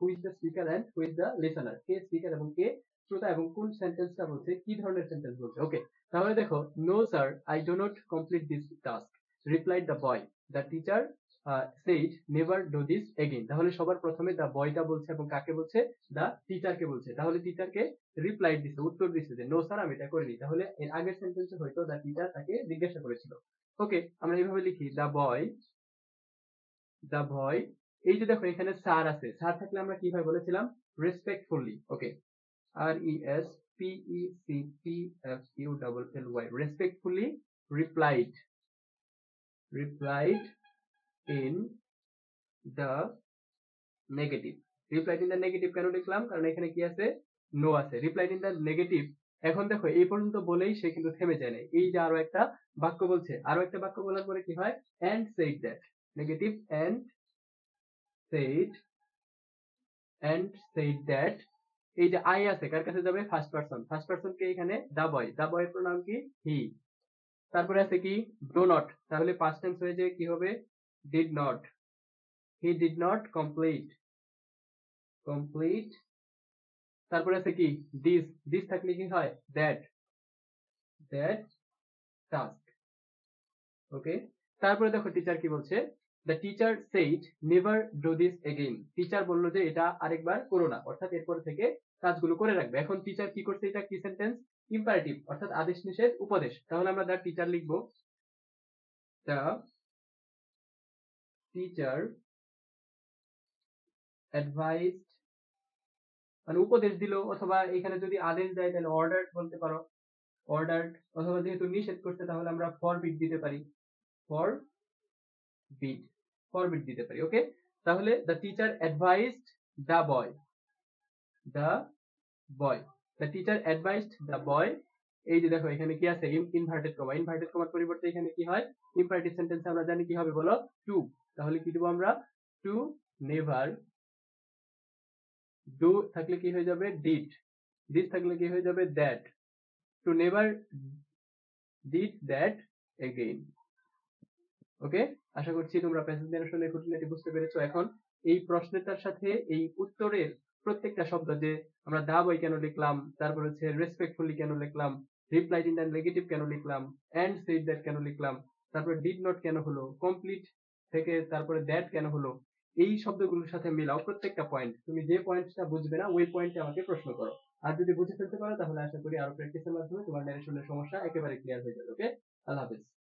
Who is the speaker and who is the listener, কে speaker এবং কে শ্রোতা এবং কোন সেন্টেন্সটা বলছে, কি ধরনের সেন্টেন্স বলছে। ওকে, তাহলে দেখো, no sir I do not complete this task replied the boy, the teacher said never do this again। তাহলে সবার প্রথমে দা বয়টা বলছে এবং কাকে বলছে, দা টিচারকে বলছে। তাহলে টিচারকে রিপ্লাই দিছে, উত্তর দিছে যে নো স্যার আমি এটা করিনি। তাহলে এর আগের সেন্টেন্সে হয়তো দা টিচার তাকে জিজ্ঞাসা করেছিল। ওকে, আমরা এইভাবে লিখি দা বয়। এই যে দেখো এখানে স্যার আছে, স্যার থাকলে আমরা কিভাবে বলেছিলাম, respectfully. Okay, RESPECTFULLY, respectfully replied in the negative. Replied in the negative কেন লিখলাম, কারণ এখানে কি আছে, নো আছে। রিপ্লাইড ইন দ্য নেগেটিভ, এখন দেখো এই পর্যন্ত বলেই সে কিন্তু থেমে যায় না, এই যে আরো একটা বাক্য বলছে, আরো একটা বাক্য বলার পরে কি হয়, and said that, negative and said that. এই যে আই আছে, কার কাছে যাবে, ফার্স্ট পারসন, ফার্স্ট পারসন কে এখানে, দা বয়, দা বয়ের প্রোনাউন কি, হি। তারপরে আছে কি, ডো নট, তাহলে পাস্ট টেন্স হয়ে যায় কি হবে, did not, he did not complete. তারপরে আছে কি, দিস থাকলে কি হয়, দ্যাট টাস্ক। ওকে, তারপরে দেখো টিচার কি বলছে, the teacher said never do this again. Teacher বললো যে এটা আরেকবার করো না, অর্থাৎ এরপর থেকে কাজগুলো করে রাখবে। এখন টিচার কি করছে, এটা কি সেন্টেন্স, ইম্পারেটিভ, অর্থাৎ আদেশ নিষেধ উপদেশ। তাহলে আমরা দ্য টিচার লিখবো, দ্য টিচার অ্যাডভাইসড, মানে উপদেশ দিল, অথবা এখানে যদি আদেশ দেয় তাহলে অর্ডার বলতে পারো, অর্ডার, অথবা যেহেতু নিষেধ করছে তাহলে আমরা ফরবিড দিতে পারি, ফরবিড ফরবিড দিতে পারি। ওকে, তাহলে the teacher advised the boy, the boy the teacher advised the boy. এই যে দেখো এখানে কি আছে, ইনভার্টেড কমা, ইনভার্টেড কমার পরিবর্তে এখানে কি হয়, ইম্পারেটিভ সেন্টেন্সে আমরা জানি কি হবে বলো, টু। তাহলে কি দেবো আমরা, টু নেভার ডু থাকলে কি হয়ে যাবে, ডিড, দিস থাকলে কি হয়ে যাবে, that, to never did that again. Okay, আশা করছি তোমরা প্যাসেজ জেনারেশনের খুঁটিনাটি বুঝতে পেরেছো। এখন এই প্রশ্নটার সাথে এই উত্তরের প্রত্যেকটা শব্দ, যে আমরা দা বয় কেন লিখলাম, তারপর হচ্ছে রেসপেক্টফুলি কেন লিখলাম, রিপ্লাইড ইন দ্য নেগেটিভ কেন লিখলাম, এন্ড সেড দ্যাট কেন লিখলাম, তারপরে ডিড নট কেন হলো, কমপ্লিট থেকে তারপরে দ্যাট কেন হলো, এই শব্দগুলোর সাথে মিলাও প্রত্যেকটা পয়েন্ট। তুমি যে পয়েন্টটা বুঝবে না ওই পয়েন্টে আমাকে প্রশ্ন করো। আর যদি বুঝে ফেলতে পারো তাহলে আশা করি আরো প্র্যাকটিসের মাধ্যমে তোমার ন্যারেশনের সমস্যা একেবারে ক্লিয়ার হয়ে যাবে। ওকে, আল্লাহ হাফেজ।